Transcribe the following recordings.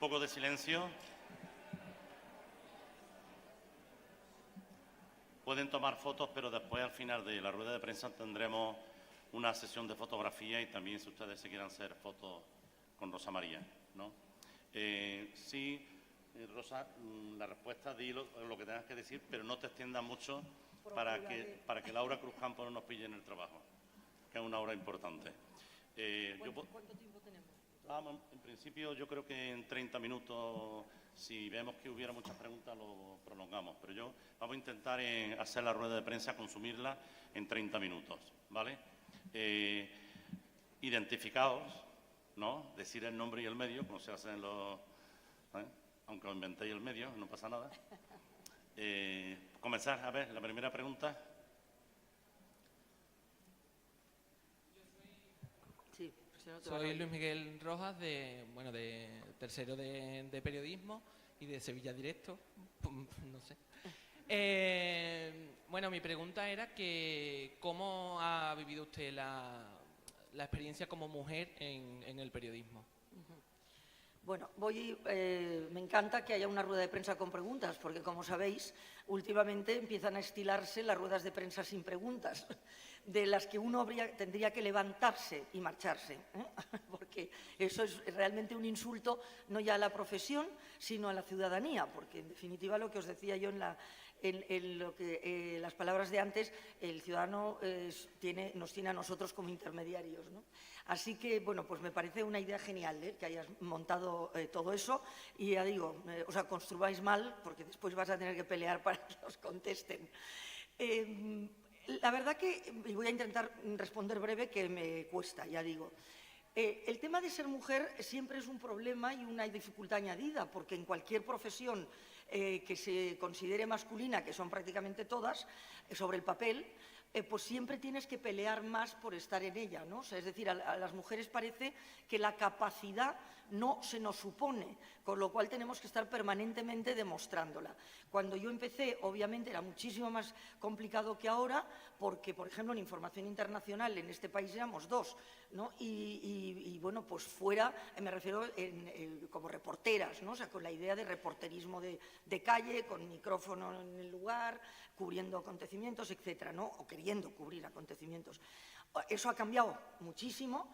poco de silencio. Pueden tomar fotos, pero después, al final de la rueda de prensa, tendremos una sesión de fotografía y también, si ustedes se quieran hacer fotos con Rosa María, ¿no? Sí, Rosa, la respuesta, di lo que tengas que decir, pero no te extiendas mucho para que Laura Cruzcampo no nos pille en el trabajo, que es una hora importante. ¿Cuánto tiempo tenemos? En principio, yo creo que en 30 minutos, si vemos que hubiera muchas preguntas, lo prolongamos. Pero vamos a intentar hacer la rueda de prensa, consumirla en 30 minutos, ¿vale? Identificaos, ¿no? Decir el nombre y el medio, como se hace en los... Aunque os inventéis el medio, no pasa nada. Comenzar, a ver, la primera pregunta. Soy Luis Miguel Rojas, de tercero de periodismo y de Sevilla Directo, no sé. Bueno, mi pregunta era que ¿cómo ha vivido usted la experiencia como mujer en el periodismo? Bueno, me encanta que haya una rueda de prensa con preguntas, porque como sabéis, últimamente empiezan a estilarse las ruedas de prensa sin preguntas, de las que uno tendría que levantarse y marcharse, ¿eh? Porque eso es realmente un insulto no ya a la profesión, sino a la ciudadanía, porque en definitiva lo que os decía yo en las palabras de antes, el ciudadano nos tiene a nosotros como intermediarios, ¿no? Así que, bueno, pues me parece una idea genial, que hayas montado todo eso y ya digo, os construáis mal porque después vas a tener que pelear para que os contesten. La verdad que, y voy a intentar responder breve, que me cuesta, ya digo. El tema de ser mujer siempre es un problema y una dificultad añadida, porque en cualquier profesión que se considere masculina, que son prácticamente todas, sobre el papel, pues siempre tienes que pelear más por estar en ella, ¿no? O sea, es decir, a las mujeres parece que la capacidad no se nos supone, con lo cual tenemos que estar permanentemente demostrándola. Cuando yo empecé, obviamente, era muchísimo más complicado que ahora, porque, por ejemplo, en información internacional en este país éramos dos, ¿no? Y bueno, pues fuera, me refiero como reporteras, ¿no? O sea, con la idea de reporterismo de calle, con micrófono en el lugar, cubriendo acontecimientos, etcétera, ¿no? O queriendo cubrir acontecimientos. Eso ha cambiado muchísimo,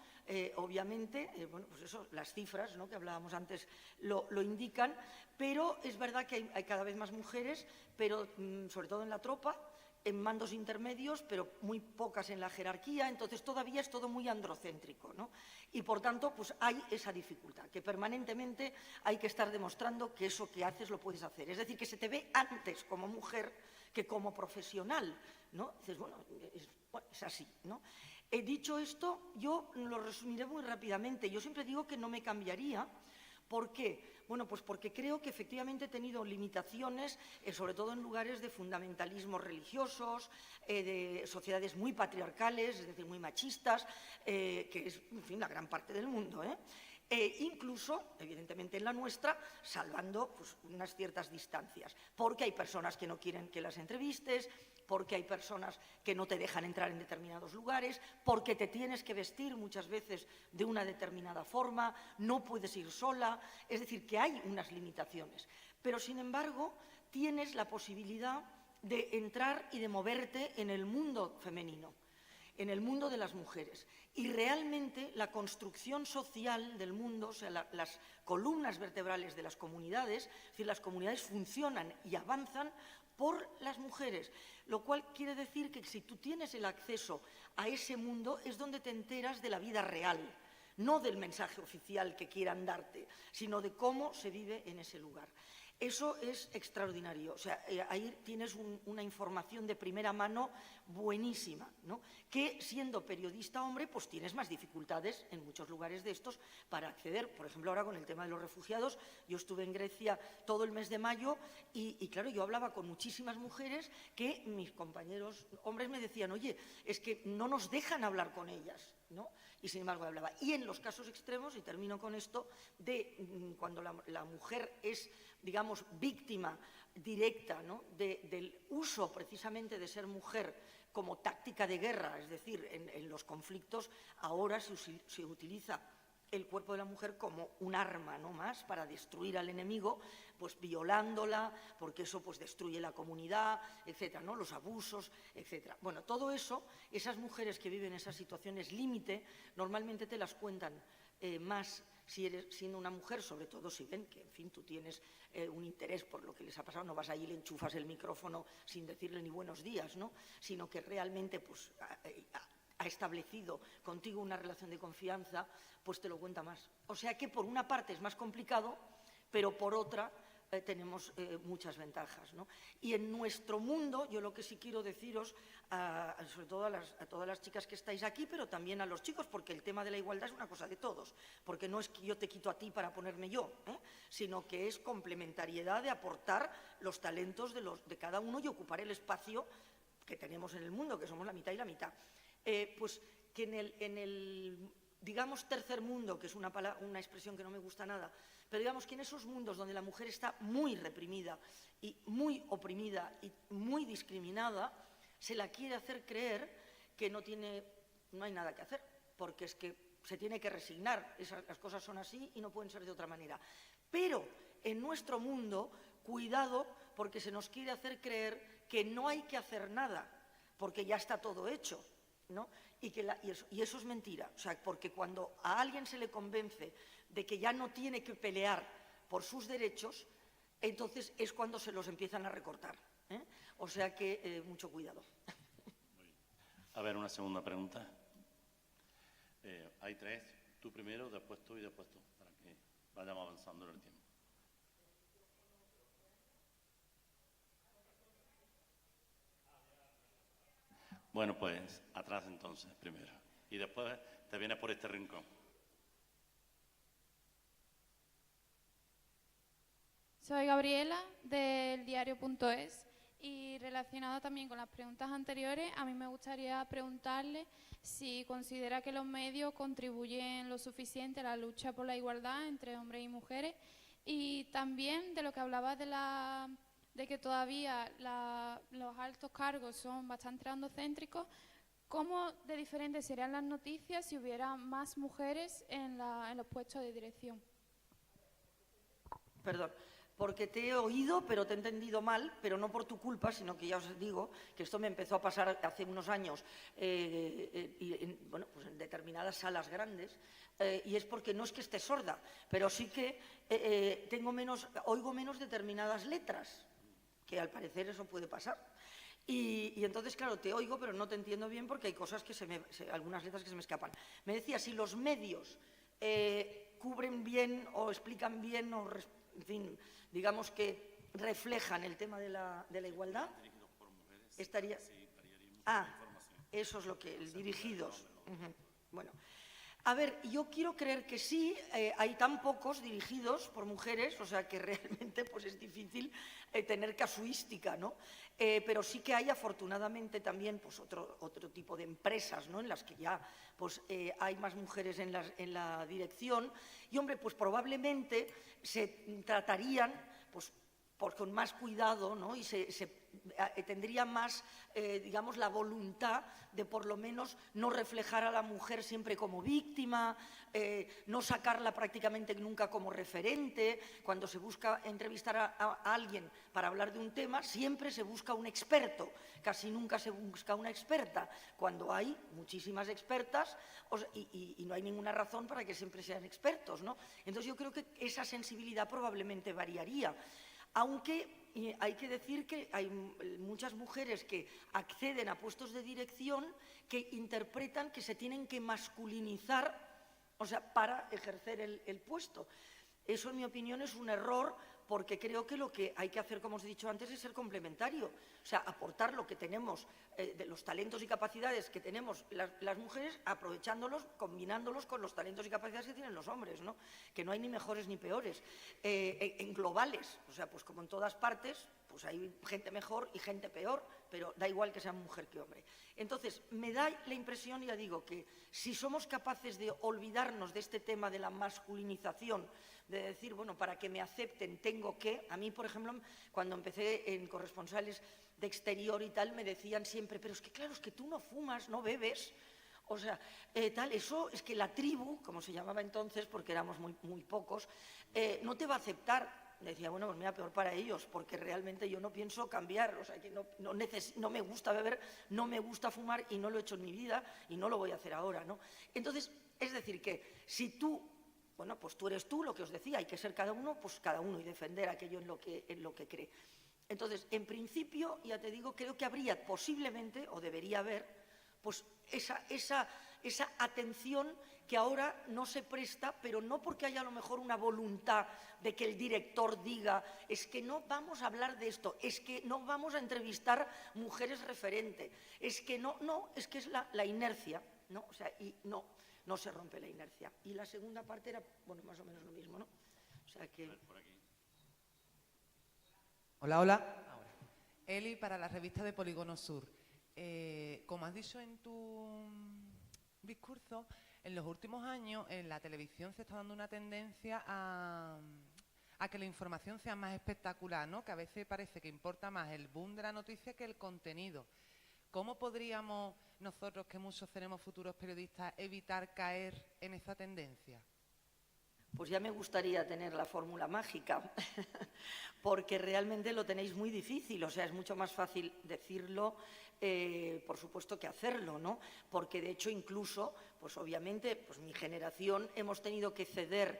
obviamente, bueno, pues eso, las cifras, ¿no?, que hablábamos antes lo indican, pero es verdad que hay cada vez más mujeres, pero sobre todo en la tropa, en mandos intermedios, pero muy pocas en la jerarquía, entonces todavía es todo muy androcéntrico, ¿no? Y por tanto, pues hay esa dificultad, que permanentemente hay que estar demostrando que eso que haces lo puedes hacer. Es decir, que se te ve antes como mujer que como profesional, ¿no? Dices, bueno, es así, ¿no? Dicho esto, yo lo resumiré muy rápidamente. Yo siempre digo que no me cambiaría. ¿Por qué? Bueno, pues porque creo que efectivamente he tenido limitaciones, sobre todo en lugares de fundamentalismos religiosos, de sociedades muy patriarcales, es decir, muy machistas, que es, en fin, la gran parte del mundo, ¿eh? Incluso, evidentemente en la nuestra, salvando pues, unas ciertas distancias, porque hay personas que no quieren que las entrevistes, porque hay personas que no te dejan entrar en determinados lugares, porque te tienes que vestir muchas veces de una determinada forma, no puedes ir sola, es decir, que hay unas limitaciones. Pero, sin embargo, tienes la posibilidad de entrar y de moverte en el mundo femenino, en el mundo de las mujeres. Y realmente la construcción social del mundo, o sea, las columnas vertebrales de las comunidades, es decir, las comunidades funcionan y avanzan por las mujeres, lo cual quiere decir que si tú tienes el acceso a ese mundo es donde te enteras de la vida real, no del mensaje oficial que quieran darte, sino de cómo se vive en ese lugar. Eso es extraordinario, o sea, ahí tienes una información de primera mano buenísima, ¿no? Que siendo periodista hombre, pues tienes más dificultades en muchos lugares de estos para acceder. Por ejemplo, ahora con el tema de los refugiados, yo estuve en Grecia todo el mes de mayo y claro, yo hablaba con muchísimas mujeres que mis compañeros hombres me decían, oye, es que no nos dejan hablar con ellas, ¿no? Y sin embargo hablaba. Y en los casos extremos, y termino con esto, de cuando la mujer es, digamos, víctima directa, ¿no?, del uso precisamente de ser mujer como táctica de guerra, es decir, en los conflictos ahora se utiliza el cuerpo de la mujer como un arma, no más, para destruir al enemigo, pues violándola, porque eso pues destruye la comunidad, etcétera, ¿no? Los abusos, etcétera. Bueno, todo eso, esas mujeres que viven esas situaciones límite, normalmente te las cuentan más si eres siendo una mujer, sobre todo si ven que, en fin, tú tienes un interés por lo que les ha pasado, no vas ahí y le enchufas el micrófono sin decirle ni buenos días, ¿no? Sino que realmente pues ha establecido contigo una relación de confianza, pues te lo cuenta más. O sea que por una parte es más complicado, pero por otra tenemos muchas ventajas, ¿no? Y en nuestro mundo, yo lo que sí quiero deciros, sobre todo a todas las chicas que estáis aquí, pero también a los chicos, porque el tema de la igualdad es una cosa de todos, porque no es que yo te quito a ti para ponerme yo, sino que es complementariedad de aportar los talentos de cada uno y ocupar el espacio que tenemos en el mundo, que somos la mitad y la mitad. Pues que en el digamos tercer mundo, que es una expresión que no me gusta nada, pero digamos que en esos mundos donde la mujer está muy reprimida y muy oprimida y muy discriminada, se la quiere hacer creer que no hay nada que hacer, porque es que se tiene que resignar, las cosas son así y no pueden ser de otra manera. Pero en nuestro mundo, cuidado, porque se nos quiere hacer creer que no hay que hacer nada, porque ya está todo hecho, ¿no? Y eso es mentira, o sea, porque cuando a alguien se le convence de que ya no tiene que pelear por sus derechos, entonces es cuando se los empiezan a recortar, ¿eh? O sea que mucho cuidado. A ver, una segunda pregunta. Hay tres, tú primero, después tú y después tú, para que vayamos avanzando en el tiempo. Bueno, pues atrás entonces, primero. Y después te vienes por este rincón. Soy Gabriela, del diario.es, y relacionado también con las preguntas anteriores, a mí me gustaría preguntarle si considera que los medios contribuyen lo suficiente a la lucha por la igualdad entre hombres y mujeres, y también de lo que hablaba de que todavía los altos cargos son bastante androcéntricos. ¿Cómo de diferentes serían las noticias si hubiera más mujeres en los puestos de dirección? Perdón, porque te he oído, pero te he entendido mal, pero no por tu culpa, sino que ya os digo que esto me empezó a pasar hace unos años bueno, pues en determinadas salas grandes, y es porque no es que esté sorda, pero sí que oigo menos determinadas letras, que al parecer eso puede pasar. Y entonces, claro, te oigo, pero no te entiendo bien porque hay cosas algunas letras que se me escapan. Me decía, si los medios cubren bien o explican bien o, en fin, digamos que reflejan el tema de la igualdad, estaría... eso es lo que... dirigidos. Bueno... A ver, yo quiero creer que sí, hay tan pocos dirigidos por mujeres, o sea que realmente pues es difícil tener casuística, ¿no? Pero sí que hay afortunadamente también pues otro tipo de empresas, ¿no? En las que ya pues hay más mujeres en la dirección y, hombre, pues probablemente se tratarían pues con más cuidado, ¿no? Y se tendría más, digamos, la voluntad de por lo menos no reflejar a la mujer siempre como víctima, no sacarla prácticamente nunca como referente. Cuando se busca entrevistar a alguien para hablar de un tema, siempre se busca un experto, casi nunca se busca una experta, cuando hay muchísimas expertas y no hay ninguna razón para que siempre sean expertos, ¿no? Entonces yo creo que esa sensibilidad probablemente variaría. Aunque hay que decir que hay muchas mujeres que acceden a puestos de dirección que interpretan que se tienen que masculinizar, o sea, para ejercer el puesto. Eso, en mi opinión, es un error, porque creo que lo que hay que hacer, como os he dicho antes, es ser complementario. O sea, aportar lo que tenemos, de los talentos y capacidades que tenemos las mujeres, aprovechándolos, combinándolos con los talentos y capacidades que tienen los hombres, ¿no? Que no hay ni mejores ni peores. En globales, o sea, pues como en todas partes, pues hay gente mejor y gente peor, pero da igual que sea mujer que hombre. Entonces, me da la impresión, ya digo, que si somos capaces de olvidarnos de este tema de la masculinización, de decir, bueno, para que me acepten tengo que... A mí, por ejemplo, cuando empecé en corresponsales de exterior y tal, me decían siempre, pero es que claro, es que tú no fumas, no bebes, O sea, eso es que la tribu, como se llamaba entonces, porque éramos muy pocos, no te va a aceptar. Decía, bueno, pues mira, peor para ellos, porque realmente yo no pienso cambiar, o sea, que no me gusta beber, no me gusta fumar y no lo he hecho en mi vida y no lo voy a hacer ahora, ¿no? Entonces, es decir, que si tú, bueno, pues tú eres tú, lo que os decía, hay que ser cada uno, pues cada uno y defender aquello en lo que cree. Entonces, en principio, ya te digo, creo que habría posiblemente, o debería haber, pues esa atención que ahora no se presta, pero no porque haya a lo mejor una voluntad de que el director diga, es que no vamos a hablar de esto, es que no vamos a entrevistar mujeres referentes, es que es que es la inercia, ¿no? O sea, y no se rompe la inercia. Y la segunda parte era, bueno, más o menos lo mismo, ¿no? O sea que... Hola, hola. Eli, para la revista de Polígono Sur. Como has dicho en tu discurso, en los últimos años en la televisión se está dando una tendencia a que la información sea más espectacular, ¿no? Que a veces parece que importa más el boom de la noticia que el contenido. ¿Cómo podríamos nosotros, que muchos seremos futuros periodistas, evitar caer en esa tendencia? Pues ya me gustaría tener la fórmula mágica, porque realmente lo tenéis muy difícil, o sea, es mucho más fácil decirlo, por supuesto, que hacerlo, ¿no? Porque, de hecho, incluso, pues obviamente, pues mi generación hemos tenido que ceder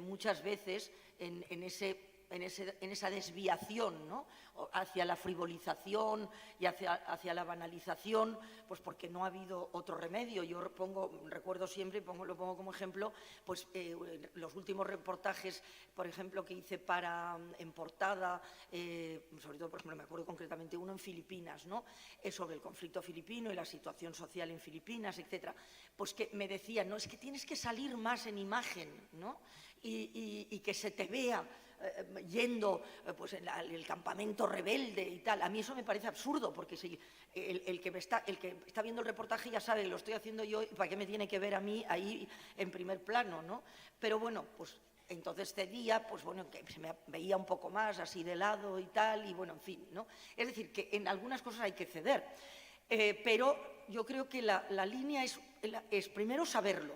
muchas veces en esa desviación, ¿no? Hacia la frivolización y hacia la banalización, pues porque no ha habido otro remedio. Yo recuerdo siempre, lo pongo como ejemplo, pues los últimos reportajes, por ejemplo, que hice en Portada, sobre todo, por ejemplo, me acuerdo concretamente uno en Filipinas, ¿no? Sobre el conflicto filipino y la situación social en Filipinas, etcétera. Pues que me decían, no, es que tienes que salir más en imagen, ¿no? Y que se te vea yendo pues, en el campamento rebelde y tal. A mí eso me parece absurdo, porque si el que está viendo el reportaje ya sabe, lo estoy haciendo yo, ¿para qué me tiene que ver a mí ahí en primer plano, ¿no? Pero bueno, pues entonces cedía, pues bueno, que se me veía un poco más así de lado y tal, y bueno, en fin, ¿no? Es decir, que en algunas cosas hay que ceder, pero yo creo que la línea es primero saberlo,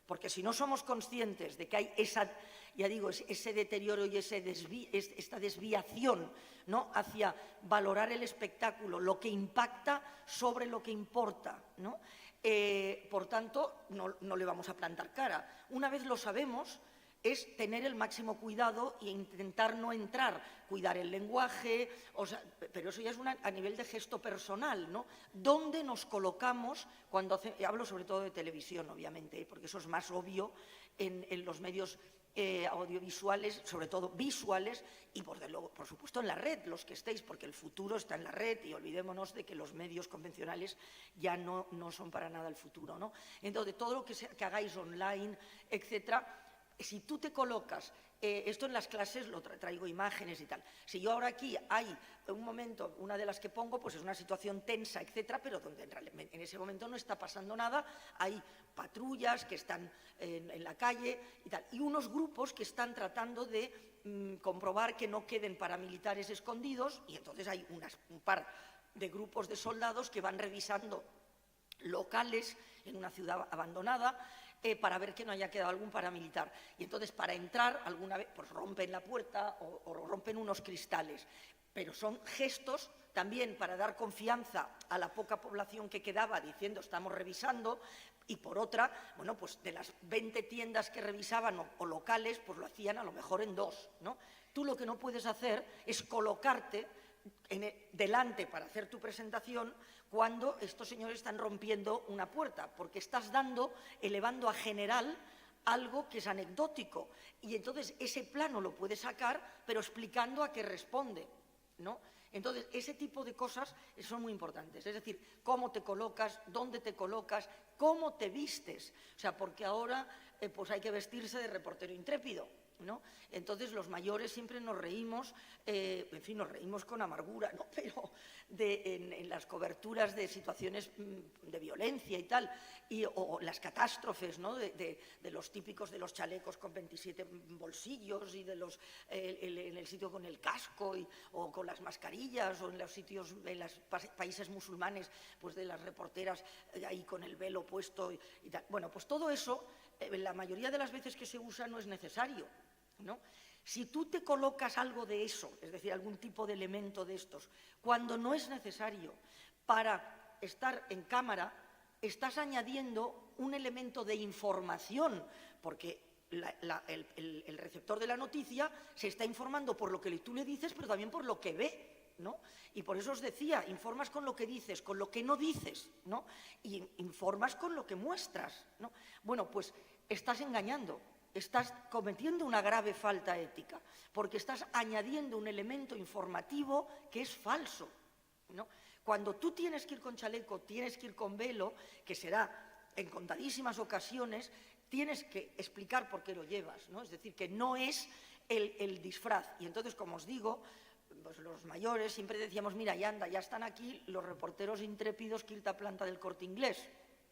porque si no somos conscientes de que hay ese deterioro y esta desviación, ¿no? Hacia valorar el espectáculo, lo que impacta sobre lo que importa, ¿no? Por tanto, no le vamos a plantar cara. Una vez lo sabemos, es tener el máximo cuidado e intentar no entrar, cuidar el lenguaje, pero eso ya es a nivel de gesto personal, ¿no? ¿Dónde nos colocamos cuando hablo sobre todo de televisión, obviamente, porque eso es más obvio en los medios audiovisuales, sobre todo visuales, y por supuesto en la red, los que estéis, porque el futuro está en la red y olvidémonos de que los medios convencionales ya no son para nada el futuro, ¿no? Entonces, todo lo que hagáis online, etcétera, si tú te colocas, esto en las clases lo traigo imágenes y tal, si yo ahora aquí hay un momento, una de las que pongo, pues es una situación tensa, etcétera, pero donde en ese momento no está pasando nada, hay patrullas que están en la calle y tal, y unos grupos que están tratando de comprobar que no queden paramilitares escondidos, y entonces hay un par de grupos de soldados que van revisando locales en una ciudad abandonada, para ver que no haya quedado algún paramilitar. Y entonces, para entrar, alguna vez pues rompen la puerta o rompen unos cristales. Pero son gestos también para dar confianza a la poca población que quedaba diciendo estamos revisando, y por otra, bueno, pues de las 20 tiendas que revisaban o locales, pues lo hacían a lo mejor en 2, ¿no? Tú lo que no puedes hacer es colocarte delante para hacer tu presentación cuando estos señores están rompiendo una puerta, porque estás elevando a general algo que es anecdótico, y entonces ese plano lo puedes sacar, pero explicando a qué responde, ¿no? Entonces, ese tipo de cosas son muy importantes, es decir, cómo te colocas, dónde te colocas, cómo te vistes, o sea, porque ahora pues hay que vestirse de reportero intrépido, ¿no? Entonces, los mayores siempre nos reímos, en fin, nos reímos con amargura, ¿no? Pero en las coberturas de situaciones de violencia y tal, o las catástrofes, ¿no? De los típicos de los chalecos con 27 bolsillos y de en el sitio con el casco o con las mascarillas, o en los sitios, en los países musulmanes, pues de las reporteras ahí con el velo puesto y tal. Bueno, pues todo eso, la mayoría de las veces que se usa no es necesario, ¿no? Si tú te colocas algo de eso, es decir, algún tipo de elemento de estos, cuando no es necesario para estar en cámara, estás añadiendo un elemento de información, porque el receptor de la noticia se está informando por lo que tú le dices, pero también por lo que ve, ¿no? Y por eso os decía, informas con lo que dices, con lo que no dices, ¿no? Y informas con lo que muestras, ¿no? Bueno, pues estás engañando. Estás cometiendo una grave falta ética, porque estás añadiendo un elemento informativo que es falso, ¿no? Cuando tú tienes que ir con chaleco, tienes que ir con velo, que será en contadísimas ocasiones, tienes que explicar por qué lo llevas, ¿no? Es decir, que no es el disfraz. Y entonces, como os digo, pues los mayores siempre decíamos, mira, ya anda, ya están aquí los reporteros intrépidos quinta planta del Corte Inglés,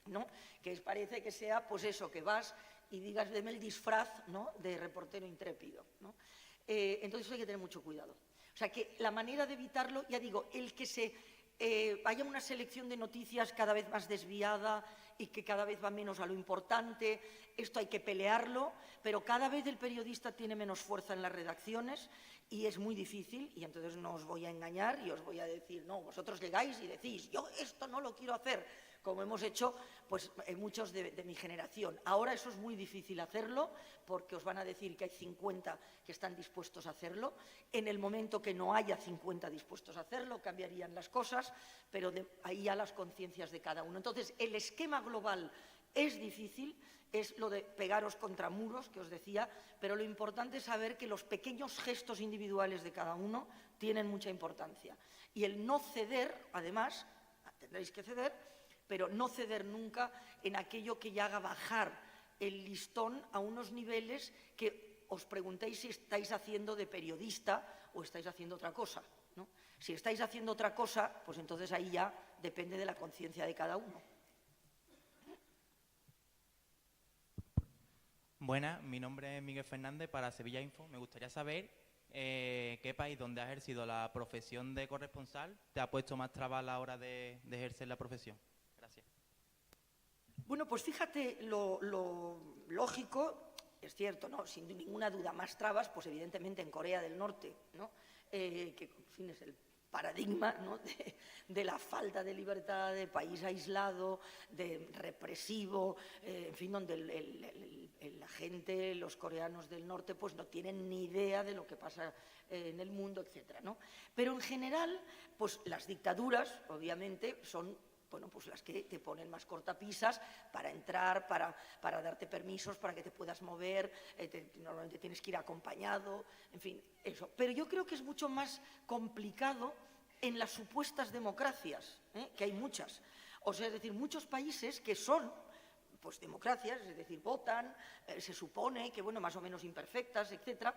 ¿no? Que parece que sea, pues eso, que vas y digas, deme el disfraz, ¿no?, de reportero intrépido, ¿no? Entonces hay que tener mucho cuidado. O sea, que la manera de evitarlo, ya digo, el que haya una selección de noticias cada vez más desviada y que cada vez va menos a lo importante, esto hay que pelearlo, pero cada vez el periodista tiene menos fuerza en las redacciones y es muy difícil, y entonces no os voy a engañar y os voy a decir, no, vosotros llegáis y decís, yo esto no lo quiero hacer, como hemos hecho pues, muchos de mi generación. Ahora eso es muy difícil hacerlo porque os van a decir que hay 50 que están dispuestos a hacerlo. En el momento que no haya 50 dispuestos a hacerlo, cambiarían las cosas, pero ahí ya las conciencias de cada uno. Entonces, el esquema global es difícil, es lo de pegaros contra muros, que os decía, pero lo importante es saber que los pequeños gestos individuales de cada uno tienen mucha importancia. Y el no ceder, además, tendréis que ceder, pero no ceder nunca en aquello que ya haga bajar el listón a unos niveles que os preguntéis si estáis haciendo de periodista o estáis haciendo otra cosa, ¿no? Si estáis haciendo otra cosa, pues entonces ahí ya depende de la conciencia de cada uno. Buenas, mi nombre es Miguel Fernández para Sevilla Info. Me gustaría saber qué país donde has ejercido la profesión de corresponsal te ha puesto más trabas a la hora de ejercer la profesión. Gracias. Bueno, pues fíjate, lo lógico, es cierto, ¿no? Sin ninguna duda, más trabas, pues evidentemente en Corea del Norte, ¿no? Que, en fin, es el paradigma, ¿no?, de la falta de libertad, de país aislado, de represivo, en fin, donde la gente, los coreanos del norte, pues no tienen ni idea de lo que pasa en el mundo, etcétera, ¿no? Pero en general, pues las dictaduras, obviamente, son, bueno, pues las que te ponen más cortapisas para entrar, para darte permisos, para que te puedas mover, normalmente tienes que ir acompañado, en fin, eso. Pero yo creo que es mucho más complicado en las supuestas democracias, que hay muchas. O sea, es decir, muchos países que son, pues, democracias, es decir, votan, se supone que, bueno, más o menos imperfectas, etcétera,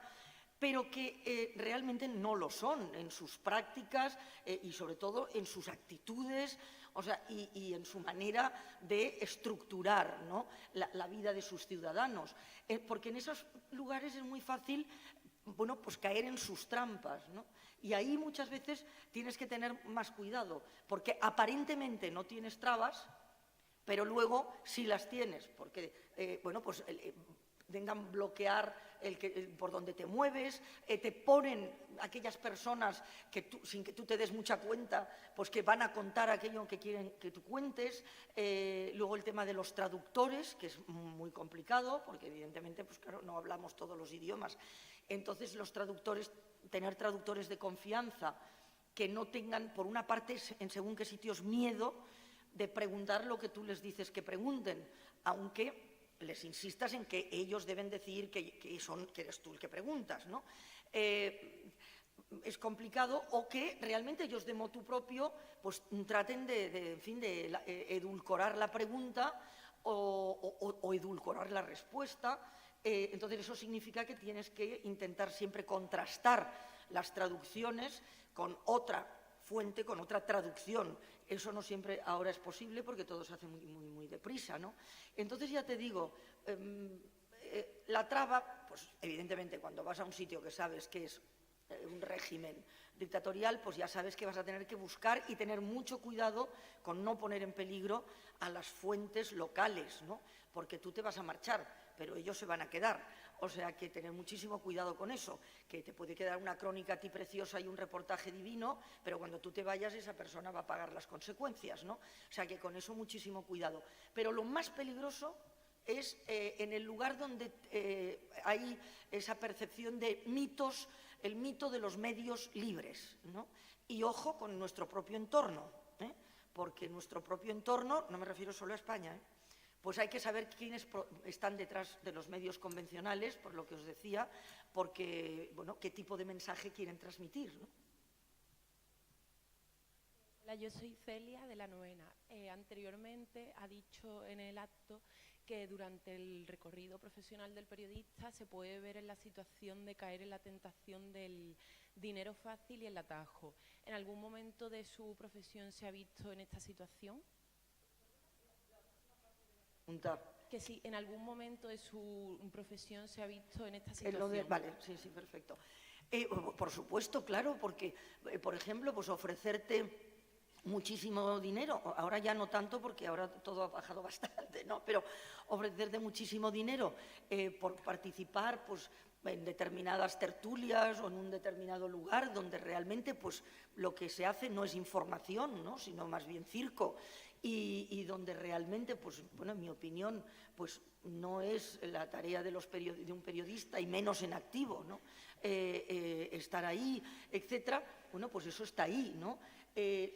pero que realmente no lo son en sus prácticas y sobre todo en sus actitudes, o sea, y en su manera de estructurar, ¿no?, la vida de sus ciudadanos. Porque en esos lugares es muy fácil, bueno, pues caer en sus trampas, ¿no? Y ahí muchas veces tienes que tener más cuidado, porque aparentemente no tienes trabas, pero luego sí las tienes, porque, bueno, pues vengan bloquear por donde te mueves, te ponen aquellas personas que sin que tú te des mucha cuenta, pues que van a contar aquello que quieren que tú cuentes. Luego el tema de los traductores, que es muy complicado, porque evidentemente, pues claro, no hablamos todos los idiomas. Entonces los traductores, tener traductores de confianza que no tengan, por una parte, en según qué sitios, miedo de preguntar lo que tú les dices que pregunten, aunque les insistas en que ellos deben decir que eres tú el que preguntas, ¿no? Es complicado, o que realmente ellos de motu propio pues traten en fin, de edulcorar la pregunta o edulcorar la respuesta, Entonces, eso significa que tienes que intentar siempre contrastar las traducciones con otra fuente, con otra traducción. Eso no siempre ahora es posible porque todo se hace muy deprisa, ¿no? Entonces, ya te digo, la traba, pues evidentemente cuando vas a un sitio que sabes que es un régimen dictatorial, pues ya sabes que vas a tener que buscar y tener mucho cuidado con no poner en peligro a las fuentes locales, ¿no? Porque tú te vas a marchar, pero ellos se van a quedar. O sea, que tener muchísimo cuidado con eso, que te puede quedar una crónica a ti preciosa y un reportaje divino, pero cuando tú te vayas esa persona va a pagar las consecuencias, ¿no? O sea, que con eso muchísimo cuidado. Pero lo más peligroso es en el lugar donde hay esa percepción de mitos, el mito de los medios libres, ¿no? Y ojo con nuestro propio entorno, porque nuestro propio entorno, no me refiero solo a España, pues hay que saber quiénes están detrás de los medios convencionales, por lo que os decía, porque, bueno, qué tipo de mensaje quieren transmitir, ¿no? Hola, yo soy Celia de la Novena. Anteriormente ha dicho en el acto que durante el recorrido profesional del periodista se puede ver en la situación de caer en la tentación del dinero fácil y el atajo. ¿En algún momento de su profesión se ha visto en esta situación? Que si en algún momento de su profesión se ha visto en esta situación. Vale, sí, perfecto. Por supuesto, claro, porque, por ejemplo, pues ofrecerte muchísimo dinero, ahora ya no tanto porque ahora todo ha bajado bastante, ¿no? Pero ofrecerte muchísimo dinero por participar, pues, en determinadas tertulias o en un determinado lugar donde realmente, pues, lo que se hace no es información, ¿no? Sino más bien circo. Y donde realmente, pues, bueno, en mi opinión, pues no es la tarea de un periodista y menos en activo, ¿no? Estar ahí, etcétera, bueno, pues eso está ahí, ¿no?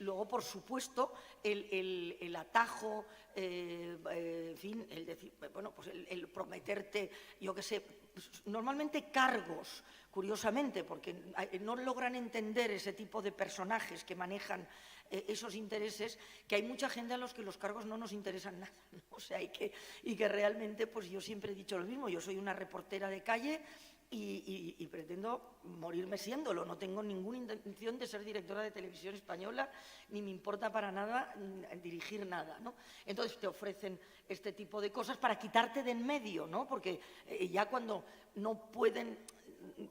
Luego, por supuesto, el atajo, en fin, el decir, bueno, pues el prometerte, yo qué sé, normalmente cargos, curiosamente, porque no logran entender ese tipo de personajes que manejan esos intereses, que hay mucha gente a los que los cargos no nos interesan nada, ¿no? O sea, y que realmente, pues yo siempre he dicho lo mismo, yo soy una reportera de calle y pretendo morirme siéndolo, no tengo ninguna intención de ser directora de Televisión Española, ni me importa para nada dirigir nada, ¿no? Entonces te ofrecen este tipo de cosas para quitarte de en medio, ¿no? Porque ya cuando no pueden,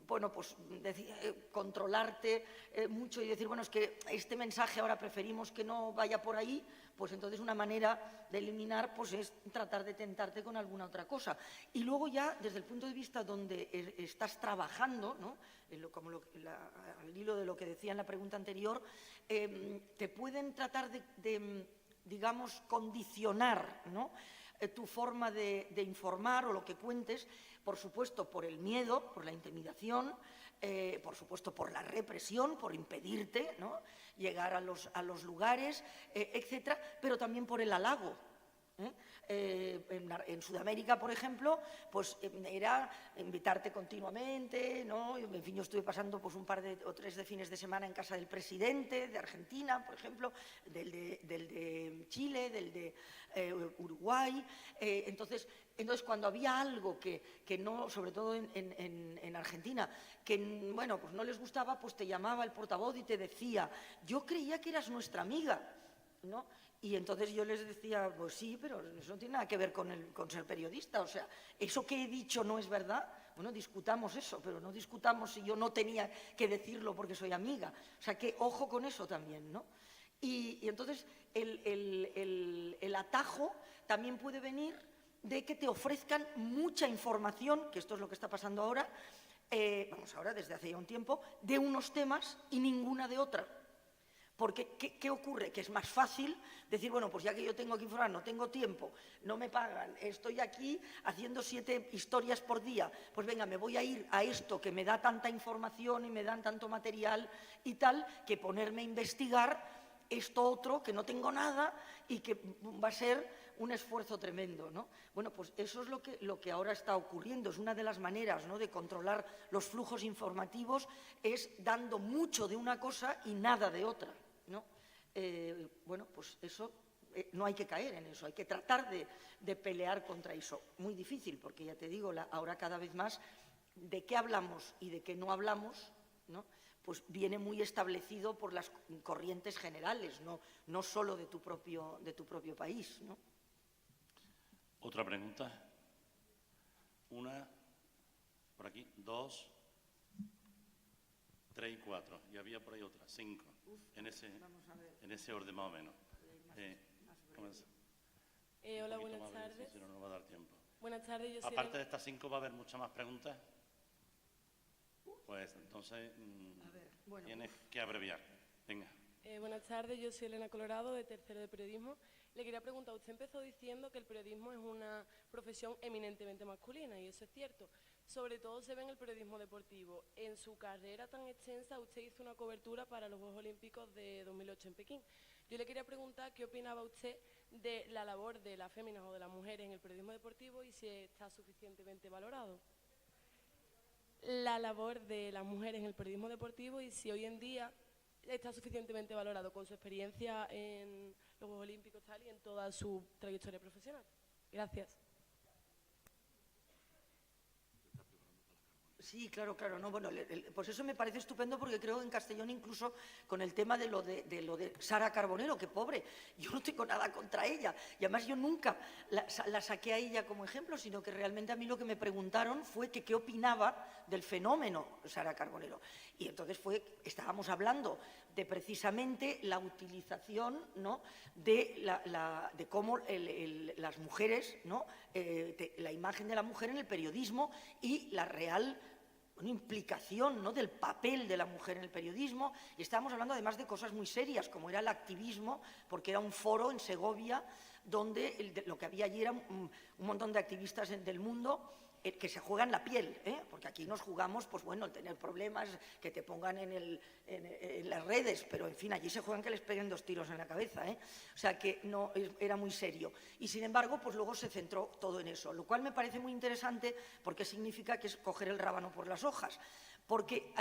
bueno, pues controlarte mucho y decir, bueno, es que este mensaje ahora preferimos que no vaya por ahí, pues entonces una manera de eliminar, pues, es tratar de tentarte con alguna otra cosa. Y luego ya, desde el punto de vista donde estás trabajando, ¿no? Como al hilo de lo que decía en la pregunta anterior, te pueden tratar de digamos, condicionar, ¿no? Tu forma de informar o lo que cuentes, por supuesto, por el miedo, por la intimidación, por supuesto, por la represión, por impedirte, ¿no? Llegar a los lugares, etcétera, pero también por el halago. En Sudamérica, por ejemplo, pues era invitarte continuamente, ¿no? En fin, yo estuve pasando pues un par o tres de fines de semana en casa del presidente de Argentina, por ejemplo, del de Chile, del de Uruguay. Entonces, cuando había algo que no, sobre todo en Argentina, que, bueno, pues no les gustaba, pues te llamaba el portavoz y te decía, yo creía que eras nuestra amiga, ¿no? Y entonces yo les decía, pues sí, pero eso no tiene nada que ver con ser periodista. O sea, eso que he dicho no es verdad. Bueno, discutamos eso, pero no discutamos si yo no tenía que decirlo porque soy amiga. O sea, que ojo con eso también, ¿no? Y entonces el atajo también puede venir de que te ofrezcan mucha información, que esto es lo que está pasando ahora, ahora desde hace ya un tiempo, de unos temas y ninguna de otra. Porque, ¿qué ocurre? Que es más fácil decir, bueno, pues ya que yo tengo que informar, no tengo tiempo, no me pagan, estoy aquí haciendo 7 historias por día, pues venga, me voy a ir a esto que me da tanta información y me dan tanto material y tal, que ponerme a investigar esto otro, que no tengo nada y que va a ser un esfuerzo tremendo, ¿no? Bueno, pues eso es lo que ahora está ocurriendo. Es una de las maneras, ¿no?, de controlar los flujos informativos, es dando mucho de una cosa y nada de otra, ¿no? Bueno, pues eso no hay que caer en eso, hay que tratar de pelear contra eso. Muy difícil, porque ya te digo, ahora cada vez más de qué hablamos y de qué no hablamos, ¿no? Pues viene muy establecido por las corrientes generales, no solo de tu propio país, ¿no? ¿Otra pregunta? Una, por aquí, 2, 3 y 4. Y había por ahí otra, 5, en ese orden más o menos. Hola, buenas tardes. Si no, no va a dar tiempo. Buenas tardes, yo soy... Aparte de estas 5, ¿va a haber muchas más preguntas? Pues entonces tienes que abreviar. Venga. Buenas tardes, yo soy Elena Colorado, de tercero de periodismo. Le quería preguntar, usted empezó diciendo que el periodismo es una profesión eminentemente masculina, y eso es cierto. Sobre todo se ve en el periodismo deportivo. En su carrera tan extensa, usted hizo una cobertura para los Juegos Olímpicos de 2008 en Pekín. Yo le quería preguntar qué opinaba usted de la labor de las féminas o de las mujeres en el periodismo deportivo y si está suficientemente valorado. La labor de las mujeres en el periodismo deportivo y si hoy en día está suficientemente valorado con su experiencia en los Juegos Olímpicos tal, y en toda su trayectoria profesional. Gracias. Sí, claro, no, bueno, pues eso me parece estupendo porque creo que en Castellón incluso con el tema de lo de Sara Carbonero, que pobre, yo no tengo nada contra ella y además yo nunca la saqué a ella como ejemplo, sino que realmente a mí lo que me preguntaron fue que qué opinaba del fenómeno Sara Carbonero y entonces estábamos hablando de precisamente la utilización, ¿no?, de cómo las mujeres, ¿no?, la imagen de la mujer en el periodismo y la real una implicación, ¿no?, del papel de la mujer en el periodismo, y estábamos hablando además de cosas muy serias, como era el activismo, porque era un foro en Segovia donde lo que había allí era un montón de activistas del mundo que se juegan la piel, porque aquí nos jugamos, pues bueno, el tener problemas, que te pongan en las redes, pero en fin, allí se juegan que les peguen 2 tiros en la cabeza, o sea que no, era muy serio. Y sin embargo, pues luego se centró todo en eso, lo cual me parece muy interesante porque significa que es coger el rábano por las hojas, porque